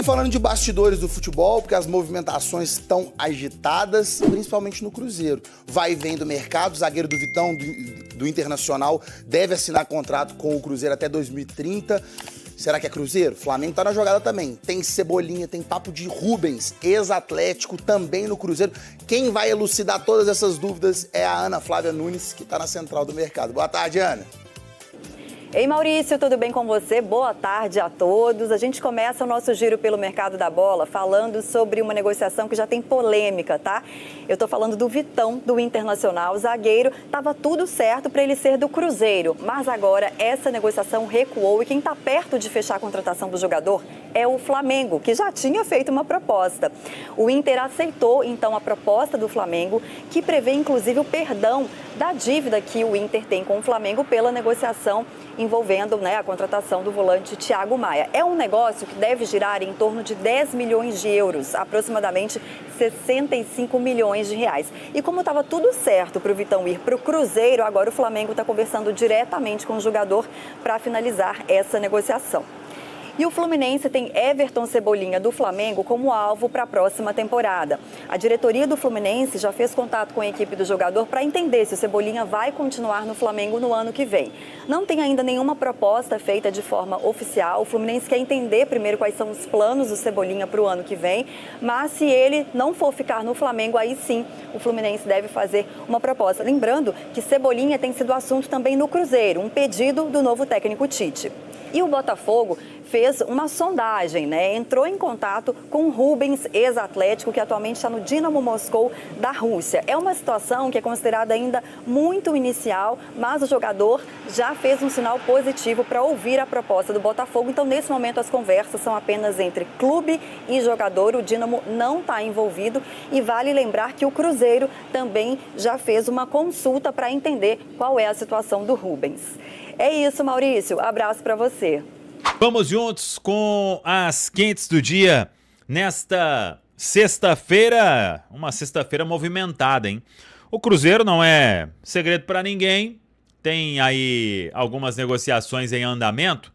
falando de bastidores do futebol, porque as movimentações estão agitadas, principalmente no Cruzeiro. Vai e vem do mercado, o zagueiro do Vitão, do Internacional, deve assinar contrato com o Cruzeiro até 2030. Será que é Cruzeiro? Flamengo tá na jogada também. Tem Cebolinha, tem papo de Rubens, ex-Atlético, também no Cruzeiro. Quem vai elucidar todas essas dúvidas é a Ana Flávia Nunes, que tá na central do mercado. Boa tarde, Ana. Ei, Maurício, tudo bem com você? Boa tarde a todos. A gente começa o nosso giro pelo mercado da bola falando sobre uma negociação que já tem polêmica, tá? Eu tô falando do Vitão, do Internacional, zagueiro. Tava tudo certo para ele ser do Cruzeiro, mas agora essa negociação recuou e quem tá perto de fechar a contratação do jogador é o Flamengo, que já tinha feito uma proposta. O Inter aceitou, então, a proposta do Flamengo, que prevê, inclusive, o perdão da dívida que o Inter tem com o Flamengo pela negociação envolvendo, a contratação do volante Thiago Maia. É um negócio que deve girar em torno de 10 milhões de euros, aproximadamente 65 milhões de reais. E como estava tudo certo para o Vitão ir para o Cruzeiro, agora o Flamengo está conversando diretamente com o jogador para finalizar essa negociação. E o Fluminense tem Everton Cebolinha do Flamengo como alvo para a próxima temporada. A diretoria do Fluminense já fez contato com a equipe do jogador para entender se o Cebolinha vai continuar no Flamengo no ano que vem. Não tem ainda nenhuma proposta feita de forma oficial. O Fluminense quer entender primeiro quais são os planos do Cebolinha para o ano que vem, mas se ele não for ficar no Flamengo, aí sim o Fluminense deve fazer uma proposta. Lembrando que Cebolinha tem sido assunto também no Cruzeiro, um pedido do novo técnico Tite. E o Botafogo fez uma sondagem, entrou em contato com o Rubens, ex-Atlético, que atualmente está no Dinamo Moscou da Rússia. É uma situação que é considerada ainda muito inicial, mas o jogador já fez um sinal positivo para ouvir a proposta do Botafogo. Então, nesse momento, as conversas são apenas entre clube e jogador. O Dinamo não está envolvido e vale lembrar que o Cruzeiro também já fez uma consulta para entender qual é a situação do Rubens. É isso, Maurício. Abraço para você. Vamos juntos com as quentes do dia nesta sexta-feira, uma sexta-feira movimentada, hein? O Cruzeiro não é segredo para ninguém, tem aí algumas negociações em andamento,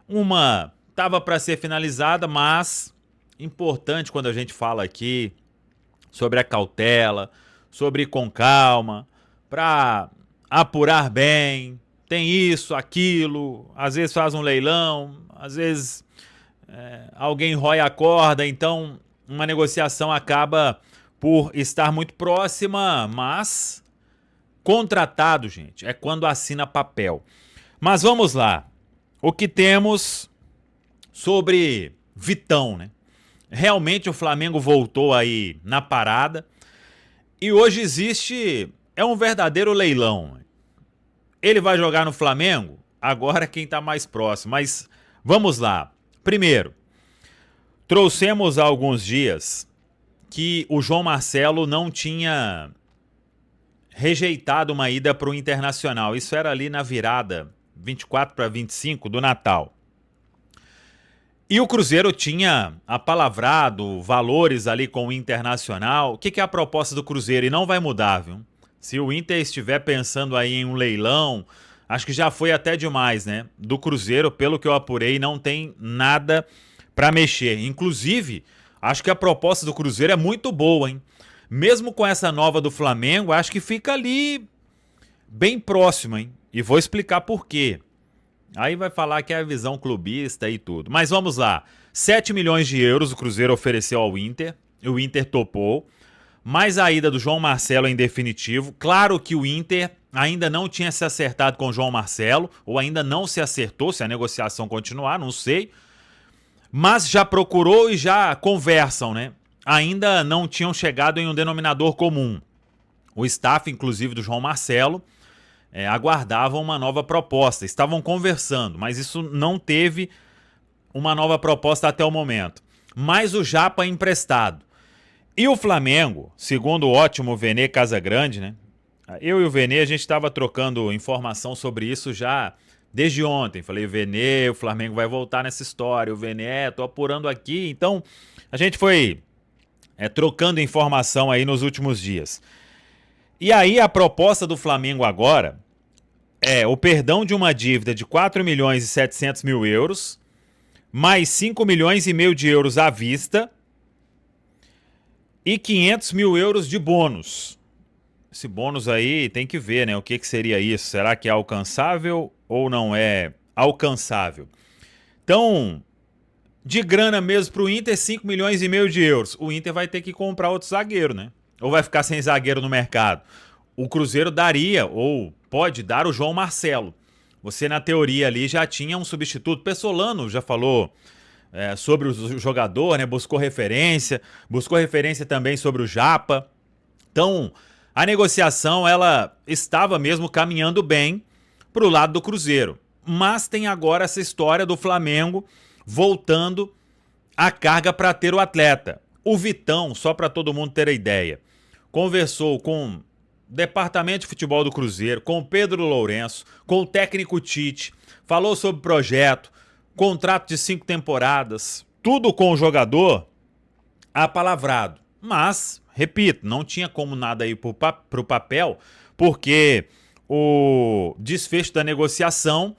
uma estava para ser finalizada, mas importante quando a gente fala aqui sobre a cautela, sobre ir com calma, para apurar bem. Tem isso, aquilo, às vezes faz um leilão, às vezes alguém rói a corda, então uma negociação acaba por estar muito próxima, mas contratado, gente, é quando assina papel. Mas vamos lá, o que temos sobre Vitão, né? Realmente o Flamengo voltou aí na parada e hoje é um verdadeiro leilão. Ele vai jogar no Flamengo? Agora quem está mais próximo. Mas vamos lá. Primeiro, trouxemos há alguns dias que o João Marcelo não tinha rejeitado uma ida para o Internacional. Isso era ali na virada 24 para 25 do Natal. E o Cruzeiro tinha apalavrado valores ali com o Internacional. O que é a proposta do Cruzeiro? E não vai mudar, viu? Se o Inter estiver pensando aí em um leilão, acho que já foi até demais, né? Do Cruzeiro, pelo que eu apurei, não tem nada para mexer. Inclusive, acho que a proposta do Cruzeiro é muito boa, hein? Mesmo com essa nova do Flamengo, acho que fica ali bem próximo, hein? E vou explicar por quê. Aí vai falar que é a visão clubista e tudo. Mas vamos lá. 7 milhões de euros o Cruzeiro ofereceu ao Inter. O Inter topou. Mais a ida do João Marcelo em definitivo. Claro que o Inter ainda não tinha se acertado com o João Marcelo, ou ainda não se acertou, se a negociação continuar, não sei. Mas já procurou e já conversam, né? Ainda não tinham chegado em um denominador comum. O staff, inclusive, do João Marcelo, aguardavam uma nova proposta. Estavam conversando, mas isso não teve uma nova proposta até o momento. Mas o Japa emprestado. E o Flamengo, segundo o ótimo Vene Casagrande, né? Eu e o Vene, a gente estava trocando informação sobre isso já desde ontem. Falei, Vene, o Flamengo vai voltar nessa história. O Vene, tô apurando aqui. Então, a gente foi trocando informação aí nos últimos dias. E aí, a proposta do Flamengo agora é o perdão de uma dívida de 4 milhões e 700 mil euros, mais 5 milhões e meio de euros à vista e 500 mil euros de bônus. Esse bônus aí tem que ver, né? O que seria isso? Será que é alcançável ou não é alcançável? Então, de grana mesmo pro Inter, 5 milhões e meio de euros. O Inter vai ter que comprar outro zagueiro, né? Ou vai ficar sem zagueiro no mercado? O Cruzeiro daria, ou pode dar, o João Marcelo. Você, na teoria ali, já tinha um substituto. Pessolano já falou sobre o jogador, né? Buscou referência também sobre o Japa. Então, a negociação, ela estava mesmo caminhando bem para o lado do Cruzeiro. Mas tem agora essa história do Flamengo voltando a carga para ter o atleta. O Vitão, só para todo mundo ter a ideia, conversou com o departamento de futebol do Cruzeiro, com o Pedro Lourenço, com o técnico Tite, falou sobre o projeto, contrato de 5 temporadas, tudo com o jogador apalavrado. Mas, repito, não tinha como nada ir para o papel, porque o desfecho da negociação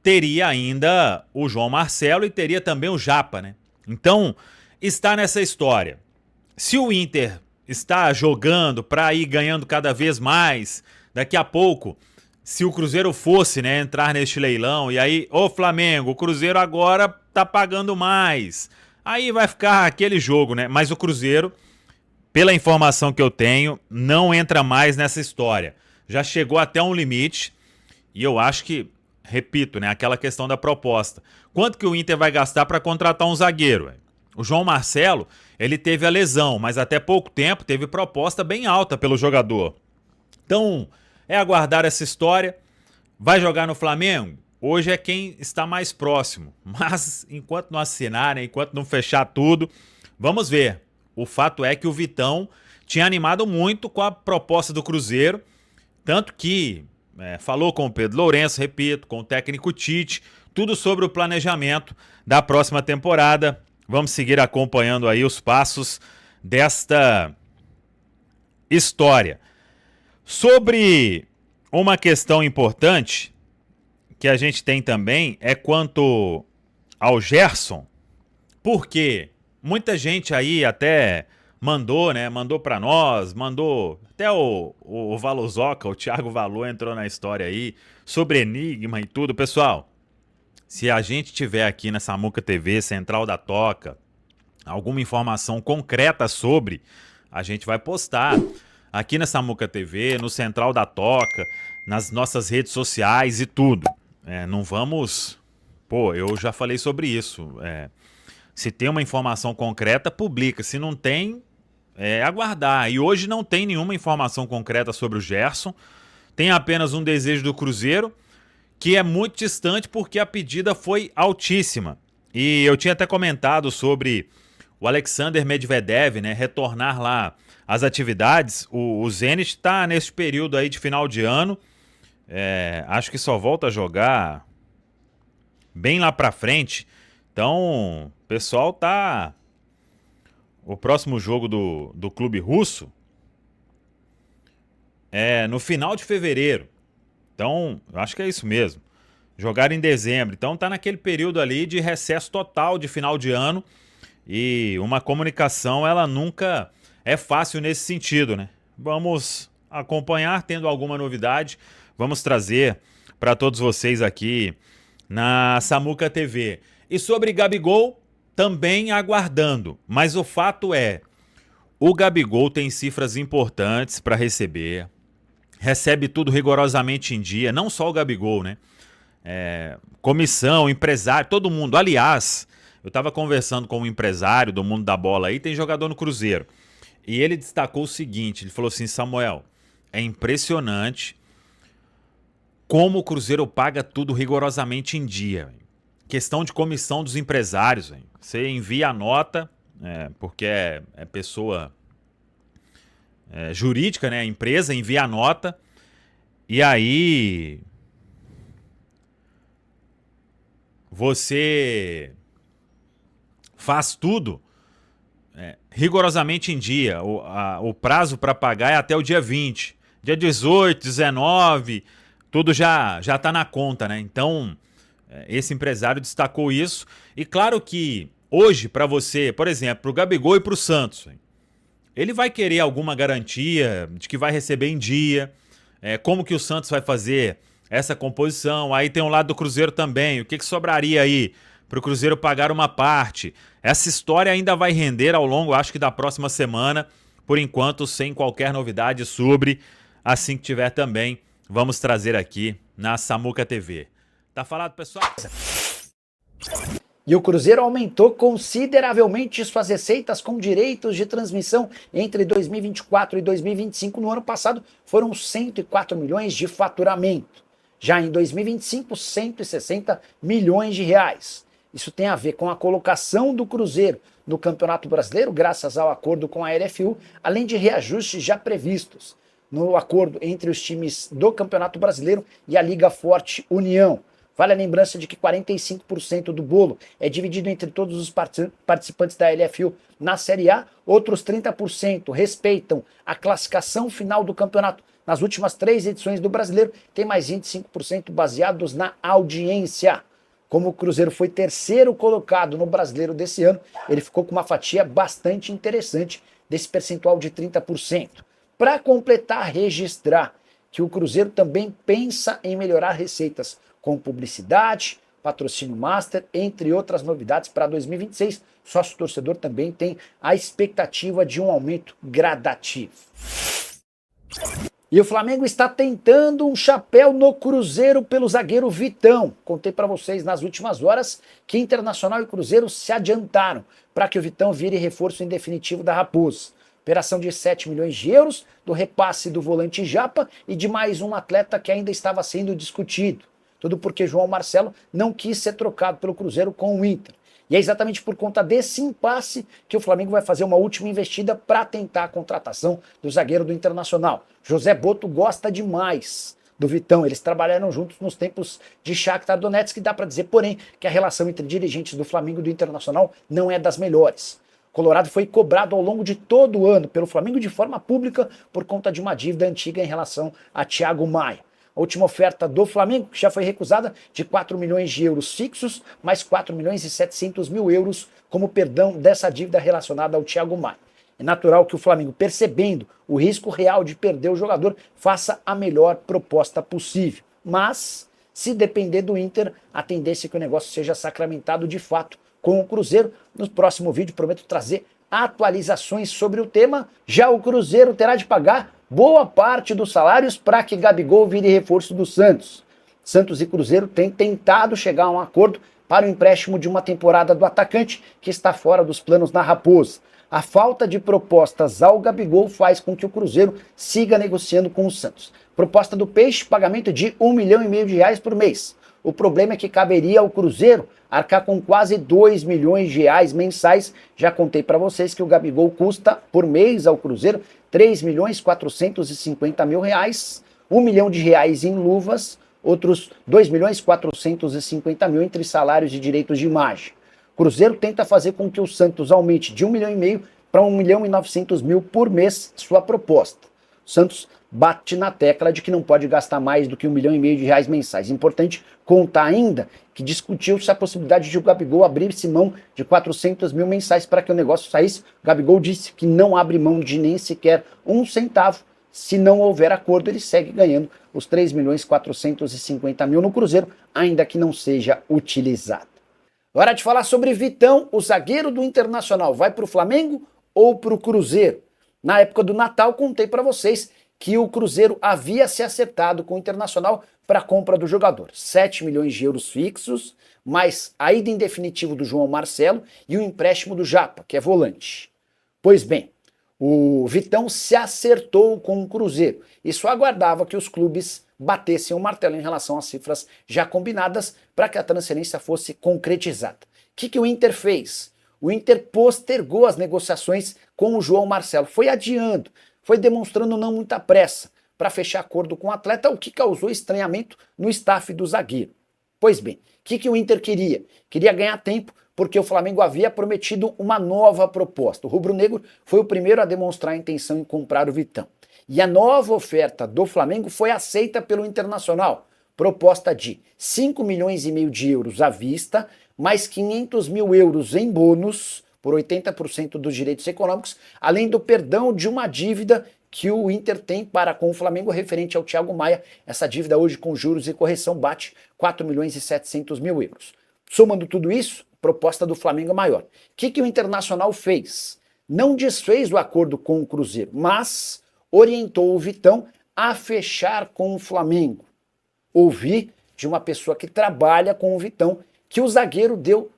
teria ainda o João Marcelo e teria também o Japa, né? Então, está nessa história. Se o Inter está jogando para ir ganhando cada vez mais, daqui a pouco, se o Cruzeiro fosse, né, entrar neste leilão, e aí, ô Flamengo, o Cruzeiro agora tá pagando mais. Aí vai ficar aquele jogo, né? Mas o Cruzeiro, pela informação que eu tenho, não entra mais nessa história. Já chegou até um limite e eu acho que, repito, né, aquela questão da proposta. Quanto que o Inter vai gastar para contratar um zagueiro? O João Marcelo, ele teve a lesão, mas até pouco tempo teve proposta bem alta pelo jogador. Então, é aguardar essa história. Vai jogar no Flamengo? Hoje é quem está mais próximo. Mas enquanto não assinarem, enquanto não fechar tudo, vamos ver. O fato é que o Vitão tinha animado muito com a proposta do Cruzeiro, tanto que falou com o Pedro Lourenço, repito, com o técnico Tite, tudo sobre o planejamento da próxima temporada. Vamos seguir acompanhando aí os passos desta história. Sobre uma questão importante que a gente tem também é quanto ao Gerson, porque muita gente aí até mandou, né? Mandou para nós, mandou até o Valozoca, o Thiago Valor entrou na história aí sobre Enigma e tudo. Pessoal, se a gente tiver aqui na Samuca TV, Central da Toca, alguma informação concreta sobre, a gente vai postar aqui na Samuca TV, no Central da Toca, nas nossas redes sociais e tudo. Não vamos... Pô, eu já falei sobre isso. Se tem uma informação concreta, publica. Se não tem, aguardar. E hoje não tem nenhuma informação concreta sobre o Gerson. Tem apenas um desejo do Cruzeiro, que é muito distante porque a pedida foi altíssima. E eu tinha até comentado sobre o Alexander Medvedev, né, retornar lá às atividades. O Zenit está nesse período aí de final de ano. Acho que só volta a jogar bem lá pra frente. Então, o pessoal tá... O próximo jogo do clube russo é no final de fevereiro. Então, eu acho que é isso mesmo. Jogaram em dezembro. Então, tá naquele período ali de recesso total de final de ano. E uma comunicação, ela nunca é fácil nesse sentido, né? Vamos acompanhar, tendo alguma novidade. Vamos trazer para todos vocês aqui na Samuca TV. E sobre Gabigol, também aguardando. Mas o fato é, o Gabigol tem cifras importantes para receber. Recebe tudo rigorosamente em dia. Não só o Gabigol, né? Comissão, empresário, todo mundo. Aliás, eu estava conversando com um empresário do mundo da bola aí, tem jogador no Cruzeiro. E ele destacou o seguinte, ele falou assim: Samuel, é impressionante como o Cruzeiro paga tudo rigorosamente em dia. Véio. Questão de comissão dos empresários. Véio. Você envia a nota, porque é pessoa jurídica, né? A empresa envia a nota e aí você faz tudo rigorosamente em dia. O prazo para pagar é até o dia 20. Dia 18, 19, tudo já tá na conta, né? Então, Esse empresário destacou isso. E claro que hoje, para você, por exemplo, para o Gabigol e para o Santos, ele vai querer alguma garantia de que vai receber em dia, como que o Santos vai fazer essa composição. Aí tem um lado do Cruzeiro também, o que sobraria aí para o Cruzeiro pagar uma parte. Essa história ainda vai render ao longo, acho que da próxima semana, por enquanto sem qualquer novidade sobre. Assim que tiver também, vamos trazer aqui na Samuca TV. Tá falado, pessoal? E o Cruzeiro aumentou consideravelmente suas receitas com direitos de transmissão entre 2024 e 2025. No ano passado foram 104 milhões de faturamento. Já em 2025, 160 milhões de reais. Isso tem a ver com a colocação do Cruzeiro no Campeonato Brasileiro, graças ao acordo com a LFU, além de reajustes já previstos no acordo entre os times do Campeonato Brasileiro e a Liga Forte União. Vale a lembrança de que 45% do bolo é dividido entre todos os participantes da LFU na Série A, outros 30% respeitam a classificação final do campeonato. Nas últimas 3 edições do Brasileiro, tem mais 25% baseados na audiência. Como o Cruzeiro foi terceiro colocado no Brasileiro desse ano, ele ficou com uma fatia bastante interessante desse percentual de 30%. Para completar, registrar que o Cruzeiro também pensa em melhorar receitas com publicidade, patrocínio master, entre outras novidades para 2026. Sócio torcedor também tem a expectativa de um aumento gradativo. E o Flamengo está tentando um chapéu no Cruzeiro pelo zagueiro Vitão. Contei para vocês nas últimas horas que Internacional e Cruzeiro se adiantaram para que o Vitão vire reforço em definitivo da Raposa. Operação de 7 milhões de euros, do repasse do volante Japa e de mais um atleta que ainda estava sendo discutido. Tudo porque João Marcelo não quis ser trocado pelo Cruzeiro com o Inter. E é exatamente por conta desse impasse que o Flamengo vai fazer uma última investida para tentar a contratação do zagueiro do Internacional. José Boto gosta demais do Vitão, eles trabalharam juntos nos tempos de Shakhtar Donetsk, que dá para dizer, porém, que a relação entre dirigentes do Flamengo e do Internacional não é das melhores. Colorado foi cobrado ao longo de todo o ano pelo Flamengo de forma pública por conta de uma dívida antiga em relação a Thiago Maia. A última oferta do Flamengo, que já foi recusada, de 4 milhões de euros fixos, mais 4 milhões e 700 mil euros como perdão dessa dívida relacionada ao Thiago Maia. É natural que o Flamengo, percebendo o risco real de perder o jogador, faça a melhor proposta possível. Mas, se depender do Inter, a tendência é que o negócio seja sacramentado de fato com o Cruzeiro. No próximo vídeo prometo trazer atualizações sobre o tema. Já o Cruzeiro terá de pagar boa parte dos salários para que Gabigol vire reforço do Santos. Santos e Cruzeiro têm tentado chegar a um acordo para o empréstimo de uma temporada do atacante, que está fora dos planos na Raposa. A falta de propostas ao Gabigol faz com que o Cruzeiro siga negociando com o Santos. Proposta do Peixe, pagamento de R$1,5 milhão por mês. O problema é que caberia ao Cruzeiro arcar com quase R$2 milhões mensais. Já contei para vocês que o Gabigol custa por mês ao Cruzeiro R$3.450.000, R$1 milhão em luvas, outros R$2.450.000 entre salários e direitos de imagem. O Cruzeiro tenta fazer com que o Santos aumente de R$1,5 milhão para R$1.900.000 por mês sua proposta. O Santos bate na tecla de que não pode gastar mais do que R$1,5 milhão mensais. Importante contar ainda que discutiu-se a possibilidade de o Gabigol abrir-se mão de R$400.000 mensais para que o negócio saísse. O Gabigol disse que não abre mão de nem sequer um centavo. Se não houver acordo, ele segue ganhando os R$3.450.000 no Cruzeiro, ainda que não seja utilizado. Hora de falar sobre Vitão, o zagueiro do Internacional. Vai para o Flamengo ou para o Cruzeiro? Na época do Natal, contei para vocês que o Cruzeiro havia se acertado com o Internacional para a compra do jogador. 7 milhões de euros fixos, mais a ida em definitivo do João Marcelo e o empréstimo do Japa, que é volante. Pois bem, o Vitão se acertou com o Cruzeiro e só aguardava que os clubes batessem o martelo em relação às cifras já combinadas para que a transferência fosse concretizada. O que o Inter fez? O Inter postergou as negociações com o João Marcelo, foi adiando, foi demonstrando não muita pressa para fechar acordo com o atleta, o que causou estranhamento no staff do zagueiro. Pois bem, o que o Inter queria? Queria ganhar tempo porque o Flamengo havia prometido uma nova proposta. O rubro-negro foi o primeiro a demonstrar a intenção em comprar o Vitão. E a nova oferta do Flamengo foi aceita pelo Internacional, proposta de 5 milhões e meio de euros à vista, mais 500 mil euros em bônus, por 80% dos direitos econômicos, além do perdão de uma dívida que o Inter tem para com o Flamengo referente ao Thiago Maia. Essa dívida hoje com juros e correção bate 4 milhões e 700 mil euros. Somando tudo isso, proposta do Flamengo é maior. O que o Internacional fez? Não desfez o acordo com o Cruzeiro, mas orientou o Vitão a fechar com o Flamengo. Ouvi de uma pessoa que trabalha com o Vitão que o zagueiro deu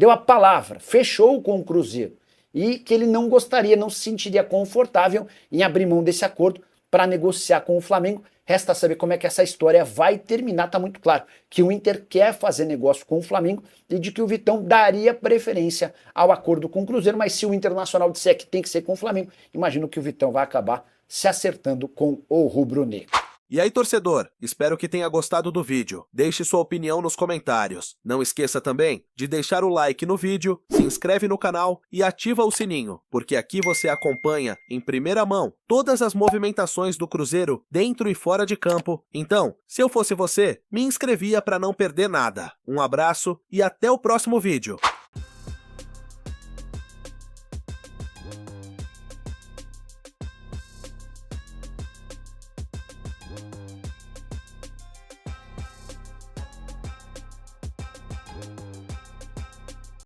a palavra, fechou com o Cruzeiro e que ele não gostaria, não se sentiria confortável em abrir mão desse acordo para negociar com o Flamengo. Resta saber como é que essa história vai terminar. Tá muito claro que o Inter quer fazer negócio com o Flamengo e de que o Vitão daria preferência ao acordo com o Cruzeiro, mas se o Internacional disser que tem que ser com o Flamengo, imagino que o Vitão vai acabar se acertando com o rubro-negro. E aí, torcedor, espero que tenha gostado do vídeo. Deixe sua opinião nos comentários. Não esqueça também de deixar o like no vídeo, se inscreve no canal e ativa o sininho, porque aqui você acompanha em primeira mão todas as movimentações do Cruzeiro dentro e fora de campo. Então, se eu fosse você, me inscrevia para não perder nada. Um abraço e até o próximo vídeo.